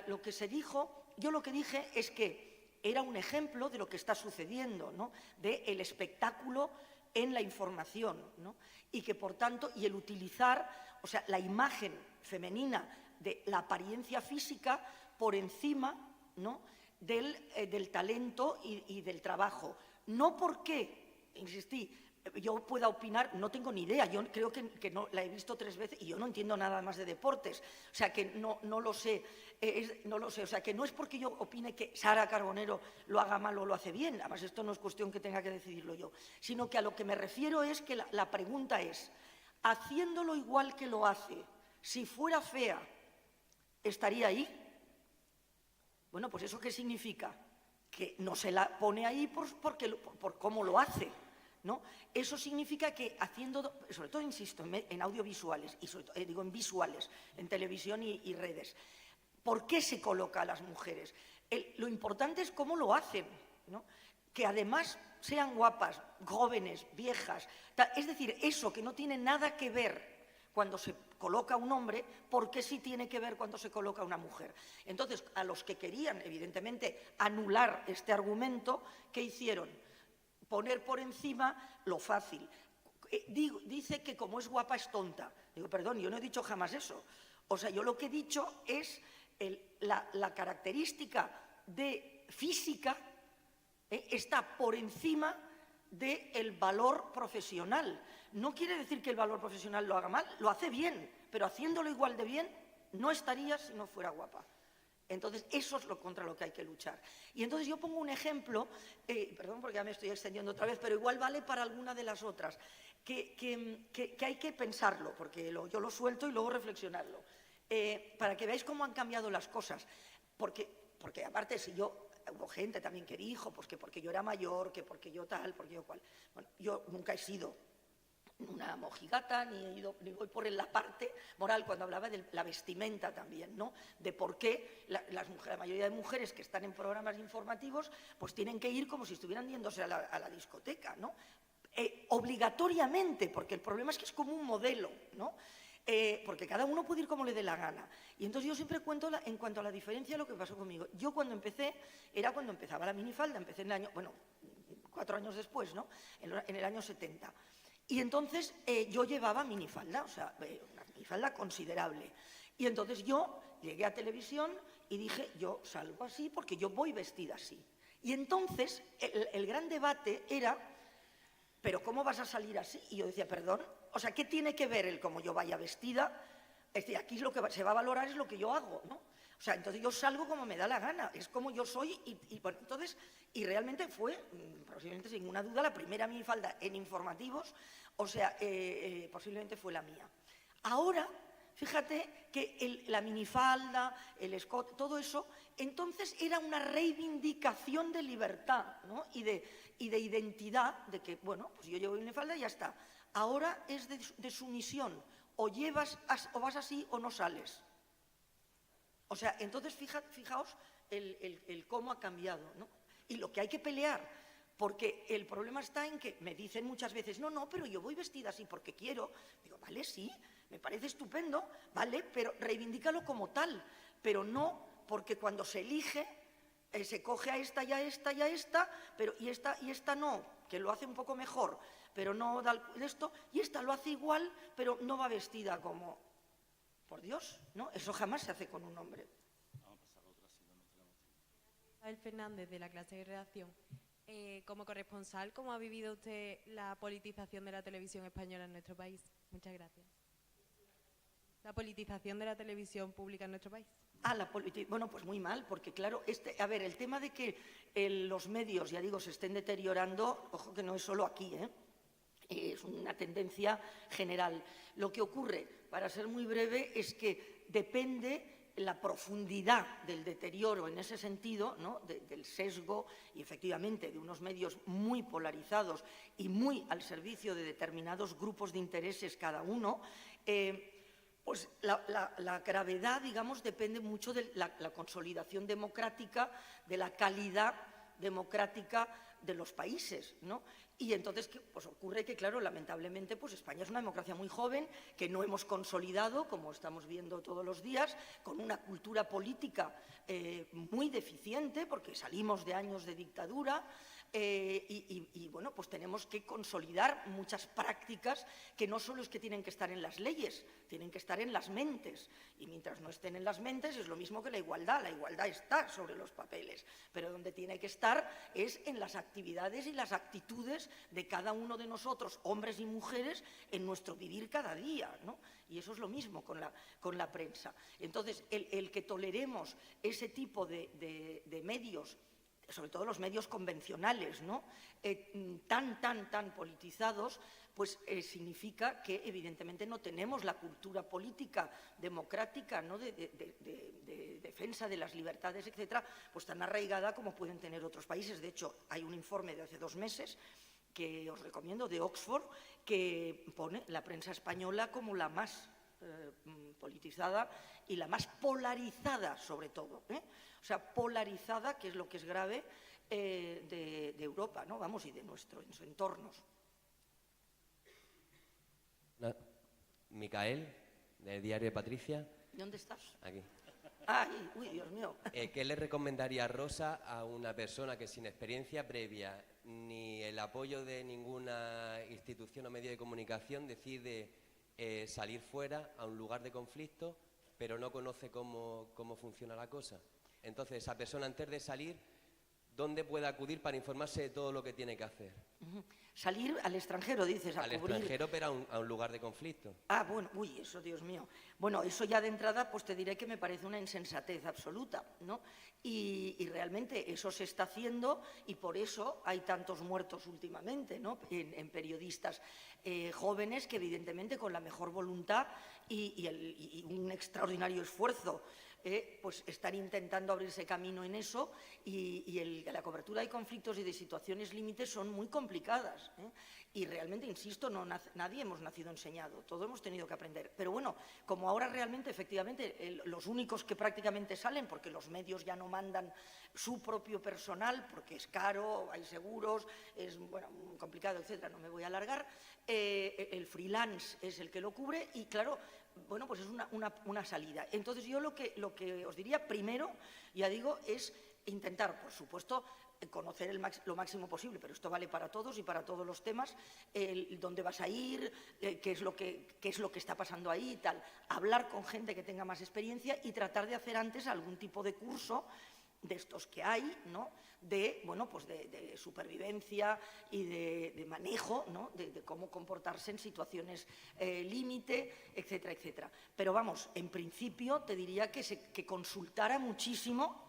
lo que se dijo, yo lo que dije es que era un ejemplo de lo que está sucediendo, ¿no?, del espectáculo en la información, ¿no?, y que por tanto, y el utilizar, o sea, la imagen femenina de la apariencia física por encima, ¿no?, del talento y del trabajo. No porque, insistí, yo pueda opinar, no tengo ni idea, yo creo que no, la he visto 3 veces y yo no entiendo nada más de deportes, o sea que no lo sé, o sea que no es porque yo opine que Sara Carbonero lo haga mal o lo hace bien, además esto no es cuestión que tenga que decidirlo yo, sino que a lo que me refiero es que la pregunta es, haciéndolo igual que lo hace, si fuera fea, ¿estaría ahí? Bueno, pues ¿eso qué significa? Que no se la pone ahí por cómo lo hace, ¿no? Eso significa que haciendo, sobre todo, insisto, en audiovisuales, y sobre todo, digo en visuales, en televisión y redes, ¿por qué se coloca a las mujeres? Lo importante es cómo lo hacen, ¿no? Que además sean guapas, jóvenes, viejas, es decir, eso que no tiene nada que ver cuando se coloca un hombre, ¿por qué sí tiene que ver cuando se coloca una mujer? Entonces, a los que querían, evidentemente, anular este argumento, ¿qué hicieron? Poner por encima lo fácil. Dice que como es guapa es tonta. Digo, perdón, yo no he dicho jamás eso. O sea, yo lo que he dicho es la característica de física está por encima del valor profesional. No quiere decir que el valor profesional lo haga mal, lo hace bien, pero haciéndolo igual de bien no estaría si no fuera guapa. Entonces, eso es contra lo que hay que luchar. Y entonces yo pongo un ejemplo, perdón porque ya me estoy extendiendo otra vez, pero igual vale para alguna de las otras, que hay que pensarlo, porque yo lo suelto y luego reflexionarlo, para que veáis cómo han cambiado las cosas. Porque aparte, si hubo gente también que dijo, pues que porque yo era mayor, que porque yo tal, porque yo cual. Bueno, yo nunca he sido una mojigata, ni voy por la parte moral, cuando hablaba de la vestimenta también, ¿no? De por qué la mayoría de mujeres que están en programas informativos pues tienen que ir como si estuvieran yéndose a la discoteca, ¿no? Obligatoriamente, porque el problema es que es como un modelo, ¿no? Porque cada uno puede ir como le dé la gana. Y entonces yo siempre cuento en cuanto a la diferencia lo que pasó conmigo. Yo cuando empecé, era cuando empezaba la minifalda, empecé en el año, bueno, 4 años después, ¿no? En el año 70. Y entonces yo llevaba minifalda, o sea, una minifalda considerable. Y entonces yo llegué a televisión y dije, yo salgo así porque yo voy vestida así. Y entonces el gran debate era, ¿pero cómo vas a salir así? Y yo decía, perdón, o sea, ¿qué tiene que ver el cómo yo vaya vestida? Es decir, aquí lo que se va a valorar es lo que yo hago, ¿no? O sea, entonces yo salgo como me da la gana, es como yo soy bueno, entonces, y realmente fue, posiblemente sin ninguna duda, la primera minifalda en informativos, o sea, posiblemente fue la mía. Ahora, fíjate que la minifalda, el escote, todo eso, entonces era una reivindicación de libertad, ¿no? y de identidad, de que, bueno, pues yo llevo minifalda y ya está. Ahora es de sumisión, o vas así o no sales. O sea, entonces fijaos el cómo ha cambiado, ¿no? Y lo que hay que pelear, porque el problema está en que me dicen muchas veces, no, pero yo voy vestida así porque quiero. Digo, vale, sí, me parece estupendo, vale, pero reivindícalo como tal, pero no porque cuando se elige se coge a esta y a esta y a esta, pero y esta no, que lo hace un poco mejor, pero no da esto, y esta lo hace igual, pero no va vestida como... Por Dios, ¿no? Eso jamás se hace con un hombre. Isabel Fernández, de la clase de redacción. Como corresponsal, ¿cómo ha vivido usted la politización de la televisión española en nuestro país? Muchas gracias. La politización de la televisión pública en nuestro país. Bueno, pues muy mal, porque claro, a ver, el tema de que los medios, ya digo, se estén deteriorando, ojo que no es solo aquí, es una tendencia general. Lo que ocurre, para ser muy breve, es que depende la profundidad del deterioro en ese sentido, ¿no? Del sesgo y efectivamente de unos medios muy polarizados y muy al servicio de determinados grupos de intereses cada uno, pues la gravedad, digamos, depende mucho de la consolidación democrática, de la calidad democrática de los países, ¿no? Y entonces pues ocurre que, claro, lamentablemente, pues España es una democracia muy joven que no hemos consolidado, como estamos viendo todos los días, con una cultura política muy deficiente, porque salimos de años de dictadura, y bueno, pues tenemos que consolidar muchas prácticas que no solo es que tienen que estar en las leyes, tienen que estar en las mentes. Y mientras no estén en las mentes es lo mismo que la igualdad está sobre los papeles, pero donde tiene que estar es en las actividades y las actitudes de cada uno de nosotros, hombres y mujeres, en nuestro vivir cada día, ¿no? Y eso es lo mismo con la prensa. Entonces, el que toleremos ese tipo de medios, sobre todo los medios convencionales, ¿no? tan politizados, pues significa que evidentemente no tenemos la cultura política democrática, ¿no? de defensa de las libertades, etcétera, pues tan arraigada como pueden tener otros países. De hecho, hay un informe de hace 2 meses que os recomiendo, de Oxford, que pone la prensa española como la más politizada y la más polarizada, sobre todo, o sea, polarizada, que es lo que es grave, de Europa, ¿no? Vamos, y de nuestros entornos. Micael, del diario de Patricia. ¿Dónde estás? Aquí. Ay, uy, Dios mío. ¿Qué le recomendaría Rosa a una persona que sin experiencia previa ni el apoyo de ninguna institución o medio de comunicación decide salir fuera a un lugar de conflicto, pero no conoce cómo funciona la cosa? Entonces, esa persona, antes de salir, ¿dónde puede acudir para informarse de todo lo que tiene que hacer? Salir al extranjero, dices, a al cubrir... extranjero, pero a un lugar de conflicto. Bueno, uy, eso, Dios mío. Bueno, eso ya de entrada, pues te diré que me parece una insensatez absoluta, ¿no? Y realmente eso se está haciendo y por eso hay tantos muertos últimamente, ¿no? En periodistas jóvenes que evidentemente con la mejor voluntad y un extraordinario esfuerzo pues están intentando abrirse camino en eso y la cobertura de conflictos y de situaciones límites son muy complicadas. Y realmente, insisto, nadie hemos nacido enseñado, todo hemos tenido que aprender. Pero bueno, como ahora realmente, efectivamente, los únicos que prácticamente salen, porque los medios ya no mandan su propio personal, porque es caro, hay seguros, es bueno, complicado, etcétera, no me voy a alargar, el freelance es el que lo cubre y claro, bueno, pues es una salida. Entonces yo lo que os diría primero, ya digo, es intentar, por supuesto, conocer lo máximo posible, pero esto vale para todos y para todos los temas, dónde vas a ir, qué es lo que está pasando ahí y tal. Hablar con gente que tenga más experiencia y tratar de hacer antes algún tipo de curso de estos que hay, ¿no? Bueno, pues de supervivencia y de manejo, ¿no? De cómo comportarse en situaciones límite, etcétera, etcétera. Pero vamos, en principio te diría que consultara muchísimo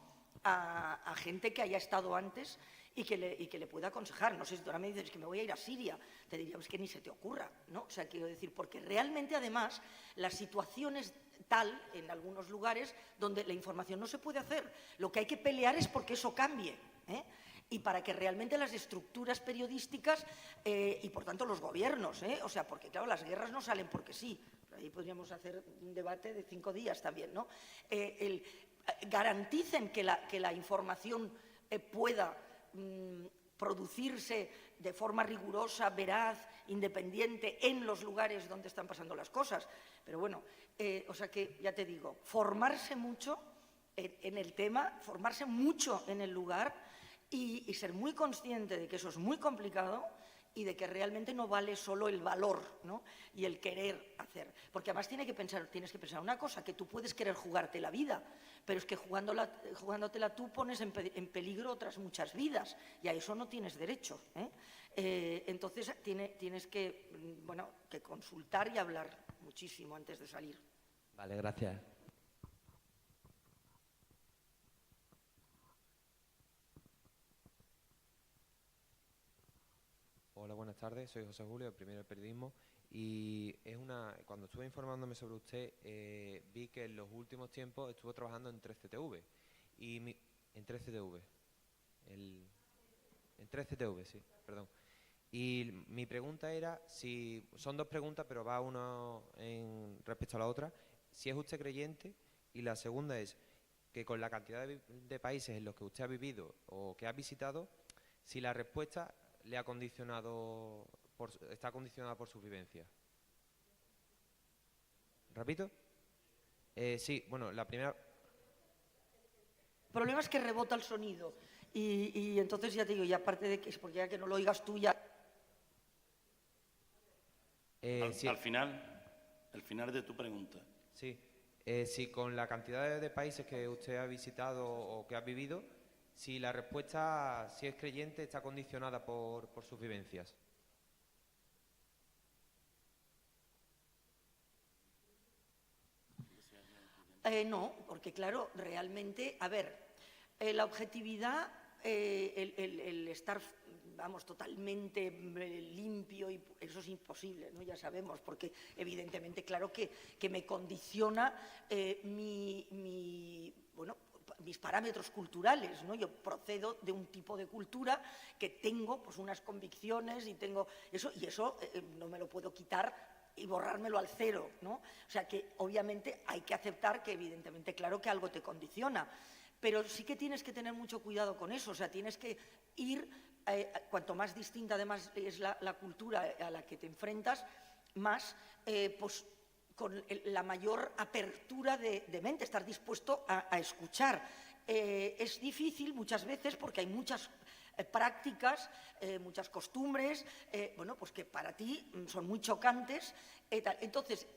a gente que haya estado antes y que le pueda aconsejar. No sé si tú ahora me dices que me voy a ir a Siria, te diría que ni se te ocurra, ¿no? O sea, quiero decir, porque realmente además la situación es tal en algunos lugares donde la información no se puede hacer. Lo que hay que pelear es porque eso cambie, ¿eh? Y para que realmente las estructuras periodísticas y por tanto los gobiernos, o sea, porque claro, las guerras no salen porque sí. Ahí podríamos hacer un debate de 5 días también, ¿no? Garanticen que la información pueda producirse de forma rigurosa, veraz, independiente en los lugares donde están pasando las cosas. Pero bueno, o sea que ya te digo, formarse mucho en el tema, formarse mucho en el lugar y ser muy consciente de que eso es muy complicado y de que realmente no vale solo el valor, ¿no? Y el querer hacer. Porque además tienes que pensar una cosa, que tú puedes querer jugarte la vida, pero es que jugándotela tú pones en peligro otras muchas vidas y a eso no tienes derecho, ¿eh? Entonces tienes que, bueno, que consultar y hablar muchísimo antes de salir. Vale, gracias. Hola, buenas tardes. Soy José Julio, el primero de periodismo. Y cuando estuve informándome sobre usted, vi que en los últimos tiempos estuvo trabajando en 3CTV. En 3CTV. En 3CTV, sí, perdón. Y mi pregunta era, son 2 preguntas, pero va una respecto a la otra. Si es usted creyente, y la segunda es que con la cantidad de países en los que usted ha vivido o que ha visitado, si la respuesta le ha condicionado, está condicionada por sus vivencias. ¿Repito? Sí, bueno, la primera... El problema es que rebota el sonido y entonces ya te digo, y aparte de que es porque ya que no lo oigas tú ya... Sí. Al final de tu pregunta. Sí, si con la cantidad de países que usted ha visitado o que ha vivido, si la respuesta, si es creyente, está condicionada por sus vivencias. No, porque claro, realmente, a ver, la objetividad, el estar, vamos, totalmente limpio, y eso es imposible, ¿no? Ya sabemos, porque evidentemente, claro que me condiciona mis parámetros culturales, ¿no? Yo procedo de un tipo de cultura que tengo pues unas convicciones y tengo eso, no me lo puedo quitar y borrármelo al cero, ¿no? O sea que obviamente hay que aceptar que evidentemente, claro que algo te condiciona, pero sí que tienes que tener mucho cuidado con eso, o sea, tienes que ir, cuanto más distinta además es la cultura a la que te enfrentas, más pues con la mayor apertura de mente, estar dispuesto a escuchar. Es difícil muchas veces porque hay muchas prácticas, muchas costumbres, bueno, pues que para ti son muy chocantes. Entonces,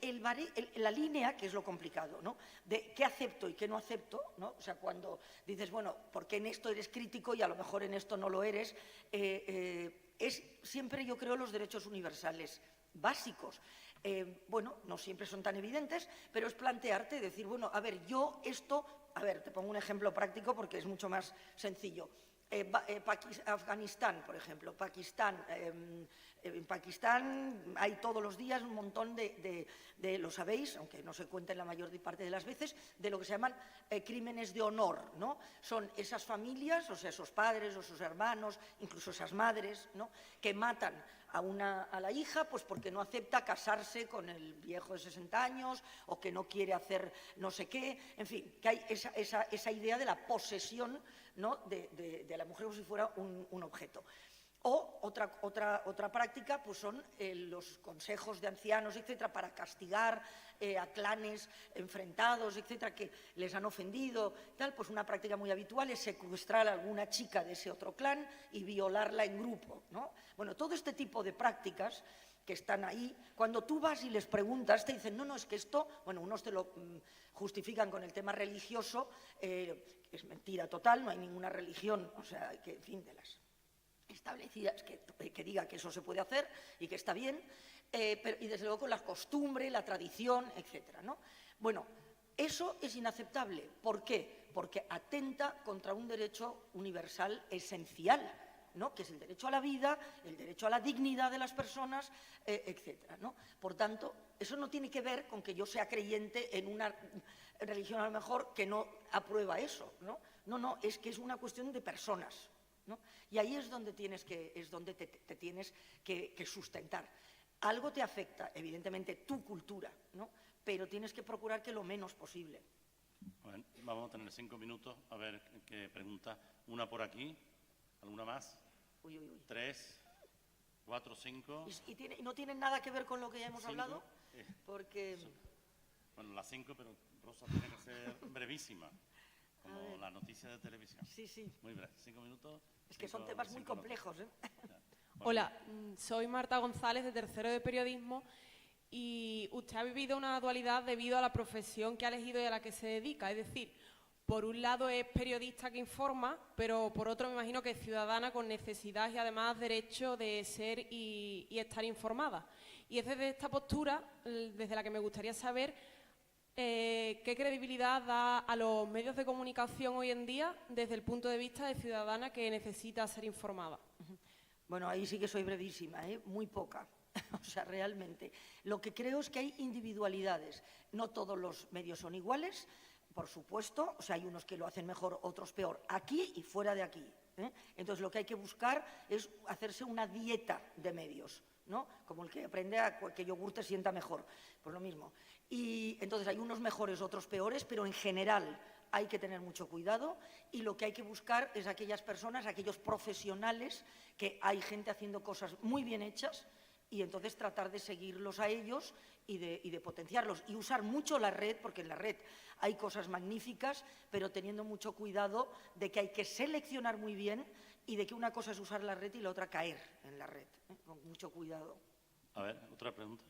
la línea, que es lo complicado, ¿no? De qué acepto y qué no acepto, ¿no? O sea, cuando dices, bueno, ¿por qué en esto eres crítico y a lo mejor en esto no lo eres? Es siempre, yo creo, los derechos universales básicos. Bueno, no siempre son tan evidentes, pero es plantearte, decir, bueno, a ver, yo esto, a ver, te pongo un ejemplo práctico porque es mucho más sencillo. Afganistán, por ejemplo, en Pakistán hay todos los días un montón lo sabéis, aunque no se cuenten la mayor parte de las veces, de lo que se llaman crímenes de honor, ¿no? Son esas familias, o sea, esos padres o sus hermanos, incluso esas madres, ¿no? Que matan a la hija pues porque no acepta casarse con el viejo de 60 años o que no quiere hacer no sé qué, en fin, que hay esa idea de la posesión, ¿no? de la mujer como si fuera un objeto. O otra práctica pues son los consejos de ancianos, etcétera, para castigar a clanes enfrentados, etcétera, que les han ofendido. Tal, pues una práctica muy habitual es secuestrar a alguna chica de ese otro clan y violarla en grupo, ¿no? Bueno, todo este tipo de prácticas que están ahí, cuando tú vas y les preguntas, te dicen, no, es que esto, bueno, unos te lo justifican con el tema religioso, es mentira total, no hay ninguna religión, o sea, que, en fin, de las establecidas que diga que eso se puede hacer y que está bien, y desde luego con la costumbre, la tradición, etcétera, ¿no? Bueno, eso es inaceptable. ¿Por qué? Porque atenta contra un derecho universal esencial, ¿no? Que es el derecho a la vida, el derecho a la dignidad de las personas, etcétera, ¿no? Por tanto, eso no tiene que ver con que yo sea creyente en una religión a lo mejor que no aprueba eso, ¿no? No, es que es una cuestión de personas, ¿no? Y ahí es donde te tienes que sustentar. Algo te afecta, evidentemente, tu cultura, ¿no? Pero tienes que procurar que lo menos posible. Bueno, vamos a tener 5 minutos a ver qué pregunta. Una por aquí, ¿alguna más? Uy. 3, 4, 5. ¿Y no tienen nada que ver con lo que ya hemos 5. hablado? Porque... Bueno, las 5, pero Rosa tiene que ser brevísima, como la noticia de televisión. Sí. Muy breve, 5 minutos. Es que son temas muy complejos, ¿eh? Hola, soy Marta González, de tercero de periodismo, y usted ha vivido una dualidad debido a la profesión que ha elegido y a la que se dedica. Es decir, por un lado es periodista que informa, pero por otro me imagino que es ciudadana con necesidad y además derecho de ser y estar informada. Y es desde esta postura desde la que me gustaría saber qué credibilidad da a los medios de comunicación hoy en día desde el punto de vista de ciudadana que necesita ser informada. Bueno, ahí sí que soy brevísima, muy poca. O sea, realmente. Lo que creo es que hay individualidades. No todos los medios son iguales, por supuesto. O sea, hay unos que lo hacen mejor, otros peor, aquí y fuera de aquí. Entonces, lo que hay que buscar es hacerse una dieta de medios, ¿no? Como el que aprende a que yogur te sienta mejor. Pues lo mismo. Y entonces hay unos mejores, otros peores, pero en general hay que tener mucho cuidado y lo que hay que buscar es aquellas personas, aquellos profesionales, que hay gente haciendo cosas muy bien hechas y entonces tratar de seguirlos a ellos y de potenciarlos y usar mucho la red, porque en la red hay cosas magníficas, pero teniendo mucho cuidado de que hay que seleccionar muy bien y de que una cosa es usar la red y la otra caer en la red, con mucho cuidado. A ver, otra pregunta.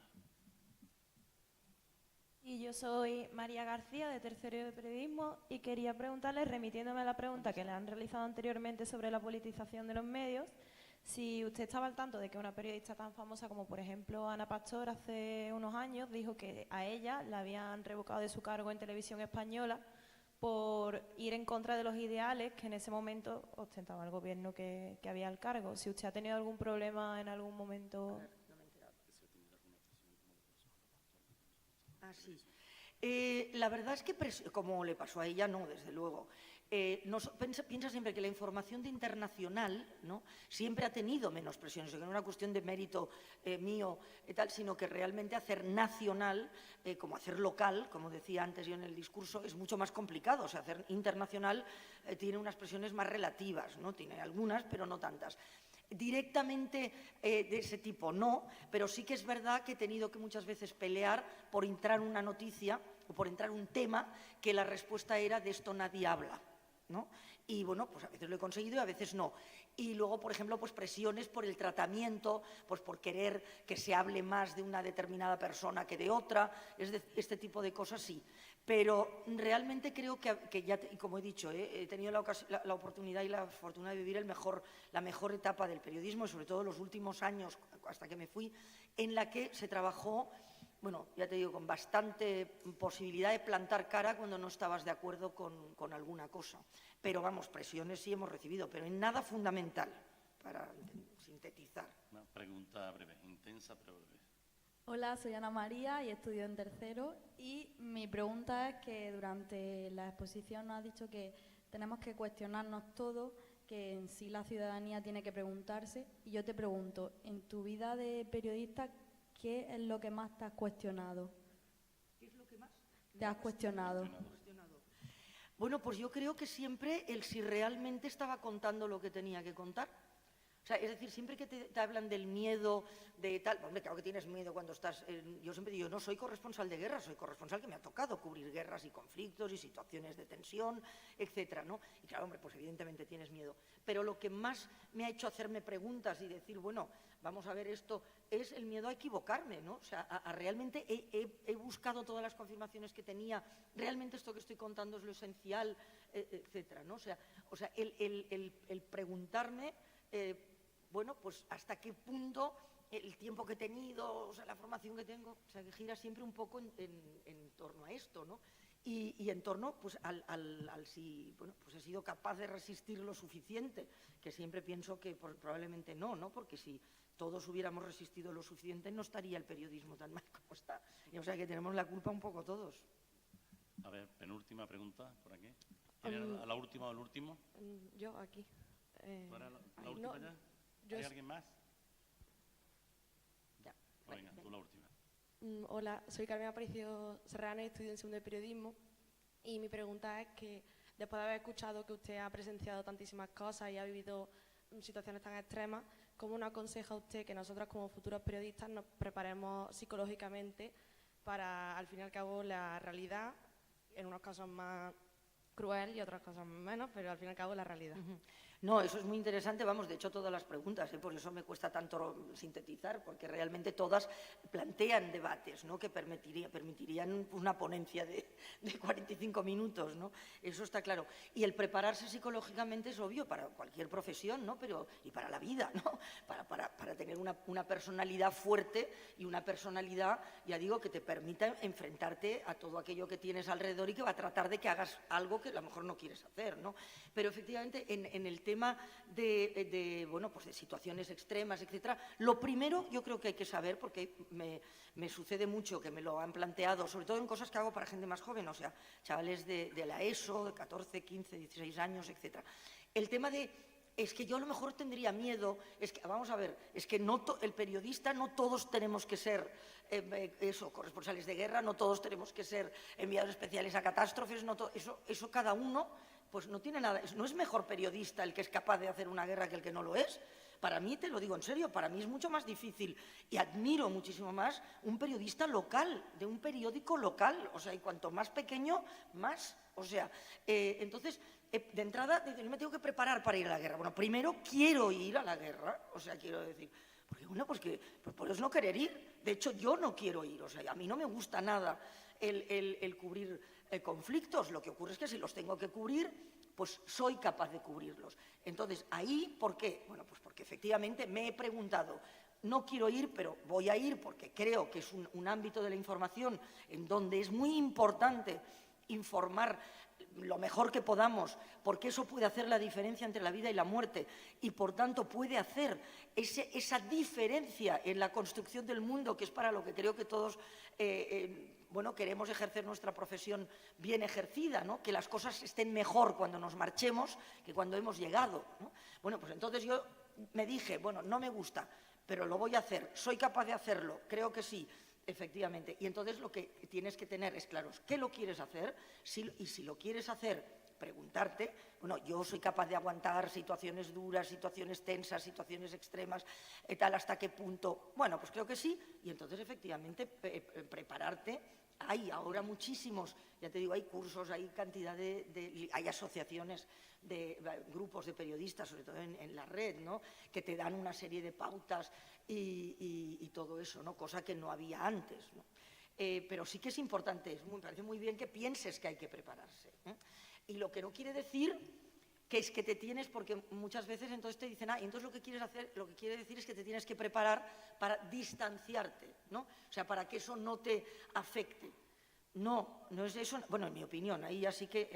Y yo soy María García, de tercero de periodismo, y quería preguntarle, remitiéndome a la pregunta que le han realizado anteriormente sobre la politización de los medios, si usted estaba al tanto de que una periodista tan famosa como, por ejemplo, Ana Pastor, hace unos años dijo que a ella la habían revocado de su cargo en Televisión Española por ir en contra de los ideales que en ese momento ostentaba el gobierno que había al cargo. Si usted ha tenido algún problema en algún momento... Sí. La verdad es que, como le pasó a ella, no, desde luego. Piensa siempre que la información de internacional, ¿no?, siempre ha tenido menos presiones, que no es una cuestión de mérito mío y tal, sino que realmente hacer nacional, como hacer local, como decía antes yo en el discurso, es mucho más complicado. O sea, hacer internacional tiene unas presiones más relativas, ¿no? Tiene algunas, pero no tantas. Directamente de ese tipo no, pero sí que es verdad que he tenido que muchas veces pelear por entrar una noticia o por entrar un tema que la respuesta era de esto nadie habla, ¿no? Y bueno, pues a veces lo he conseguido y a veces no. Y luego, por ejemplo, pues presiones por el tratamiento, pues por querer que se hable más de una determinada persona que de otra, este tipo de cosas sí. Pero realmente creo que ya, como he dicho, he tenido la oportunidad y la fortuna de vivir la mejor etapa del periodismo, y sobre todo los últimos años, hasta que me fui, en la que se trabajó, bueno, ya te digo, con bastante posibilidad de plantar cara cuando no estabas de acuerdo con alguna cosa. Pero vamos, presiones sí hemos recibido, pero en nada fundamental, para sintetizar. Una pregunta breve, intensa pero breve. Hola, soy Ana María y estudio en tercero, y mi pregunta es que durante la exposición nos has dicho que tenemos que cuestionarnos todo, que en sí la ciudadanía tiene que preguntarse, y yo te pregunto, en tu vida de periodista, ¿qué es lo que más te has cuestionado? ¿Qué es lo que más te has cuestionado? Bueno, pues yo creo que siempre el si realmente estaba contando lo que tenía que contar. O sea, es decir, siempre que te hablan del miedo, de tal, hombre, claro que tienes miedo cuando estás, yo siempre digo, no soy corresponsal de guerra, soy corresponsal que me ha tocado cubrir guerras y conflictos y situaciones de tensión, etcétera, ¿no? Y claro, hombre, pues evidentemente tienes miedo. Pero lo que más me ha hecho hacerme preguntas y decir, bueno, vamos a ver esto, es el miedo a equivocarme, ¿no? O sea, realmente he buscado todas las confirmaciones que tenía, realmente esto que estoy contando es lo esencial, etcétera, ¿no? O sea el preguntarme, bueno, pues hasta qué punto el tiempo que he tenido, o sea, la formación que tengo, o sea, que gira siempre un poco en torno a esto, ¿no? Y en torno, pues, al si, bueno, pues he sido capaz de resistir lo suficiente, que siempre pienso que probablemente no, ¿no? Porque si todos hubiéramos resistido lo suficiente, no estaría el periodismo tan mal como está. Y, o sea, que tenemos la culpa un poco todos. A ver, penúltima pregunta, por aquí. ¿A la última o el último? Yo, aquí. ¿Para la última ya? ¿Hay alguien más? Ya. Venga, tú la última. Hola, soy Carmen Aparicio Serrano y estudio en segundo de periodismo. Y mi pregunta es que, después de haber escuchado que usted ha presenciado tantísimas cosas y ha vivido situaciones tan extremas, ¿cómo nos aconseja usted que nosotros como futuros periodistas nos preparemos psicológicamente para, al fin y al cabo, la realidad, en unos casos más cruel y otras cosas menos, pero al fin y al cabo la realidad? No, eso es muy interesante, vamos, de hecho todas las preguntas, por eso me cuesta tanto sintetizar, porque realmente todas plantean debates, ¿no? Que permitirían una ponencia de 45 minutos, ¿no? Eso está claro. Y el prepararse psicológicamente es obvio para cualquier profesión, ¿no? Pero, y para la vida, ¿no? Para tener una personalidad fuerte y una personalidad, ya digo, que te permita enfrentarte a todo aquello que tienes alrededor y que va a tratar de que hagas algo que a lo mejor no quieres hacer, ¿no? Pero efectivamente en el tema bueno, pues de situaciones extremas, etcétera, lo primero yo creo que hay que saber, porque me sucede mucho que me lo han planteado, sobre todo en cosas que hago para gente más joven, o sea, chavales de la ESO, de 14, 15, 16 años, etcétera. El tema es que yo a lo mejor tendría miedo, es que, vamos a ver, es que el periodista no todos tenemos que ser corresponsales de guerra, no todos tenemos que ser enviados especiales a catástrofes, eso cada uno pues no tiene nada, no es mejor periodista el que es capaz de hacer una guerra que el que no lo es. Para mí, te lo digo en serio, para mí es mucho más difícil y admiro muchísimo más un periodista local, de un periódico local, o sea, y cuanto más pequeño, más, o sea, entonces, de entrada, yo me tengo que preparar para ir a la guerra. Bueno, primero quiero ir a la guerra, o sea, quiero decir, porque bueno, pues por eso no querer ir, de hecho yo no quiero ir, o sea, a mí no me gusta nada el cubrir conflictos, lo que ocurre es que si los tengo que cubrir, pues soy capaz de cubrirlos. Entonces, ahí, ¿por qué? Bueno, pues porque efectivamente me he preguntado, no quiero ir, pero voy a ir porque creo que es un ámbito de la información en donde es muy importante informar lo mejor que podamos, porque eso puede hacer la diferencia entre la vida y la muerte y, por tanto, puede hacer esa diferencia en la construcción del mundo, que es para lo que creo que todos bueno, queremos ejercer nuestra profesión bien ejercida, ¿no? Que las cosas estén mejor cuando nos marchemos que cuando hemos llegado, ¿no? Bueno, pues entonces yo me dije, bueno, no me gusta, pero lo voy a hacer, soy capaz de hacerlo, creo que sí, efectivamente. Y entonces lo que tienes que tener es claro, ¿qué lo quieres hacer? Y si lo quieres hacer, preguntarte, bueno, yo soy capaz de aguantar situaciones duras, situaciones tensas, situaciones extremas, tal, ¿hasta qué punto? Bueno, pues creo que sí, y entonces efectivamente prepararte. Hay ahora muchísimos, ya te digo, hay cursos, hay cantidad hay asociaciones de grupos de periodistas, sobre todo en la red, ¿no? Que te dan una serie de pautas y todo eso, ¿no? Cosa que no había antes, ¿no? Pero sí que es importante, me parece muy bien que pienses que hay que prepararse, ¿eh? Y lo que no quiere decir que es que te tienes, porque muchas veces entonces te dicen, y entonces lo que quieres hacer, lo que quiere decir es que te tienes que preparar para distanciarte, ¿no? O sea, para que eso no te afecte. No es eso, bueno, en mi opinión, ahí ya sí que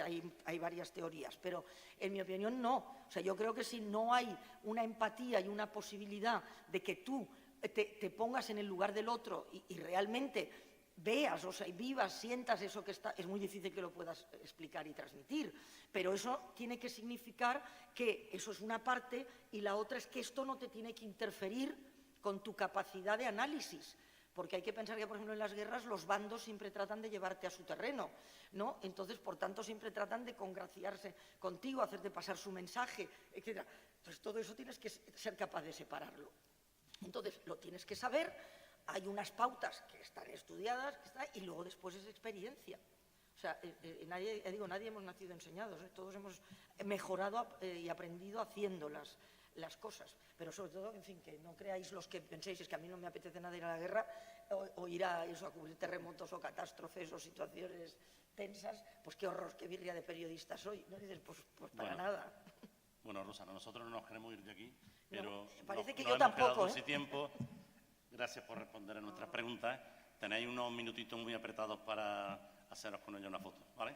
hay varias teorías, pero en mi opinión no. O sea, yo creo que si no hay una empatía y una posibilidad de que tú te pongas en el lugar del otro y realmente veas, o sea, y vivas, sientas eso que está, es muy difícil que lo puedas explicar y transmitir, pero eso tiene que significar que eso es una parte y la otra es que esto no te tiene que interferir con tu capacidad de análisis, Porque hay que pensar que, por ejemplo, en las guerras los bandos siempre tratan de llevarte a su terreno, ¿no? Entonces, por tanto, siempre tratan de congraciarse contigo, hacerte pasar su mensaje, etc. Entonces, todo eso tienes que ser capaz de separarlo. Entonces, lo tienes que saber, hay unas pautas que están estudiadas, y luego después es experiencia. O sea, nadie hemos nacido enseñados, todos hemos mejorado y aprendido haciendo las cosas. Pero sobre todo, en fin, que no creáis los que penséis, es que a mí no me apetece nada ir a la guerra o ir a cubrir terremotos o catástrofes o situaciones tensas, pues qué horror, qué birria de periodista soy. ¿No? Dices, pues para nada. Bueno, Rosana, nosotros no nos queremos ir de aquí, pero parece que nos yo hemos tampoco, quedado sin tiempo. Gracias por responder a nuestras preguntas. Tenéis unos minutitos muy apretados para haceros con ella una foto, ¿vale?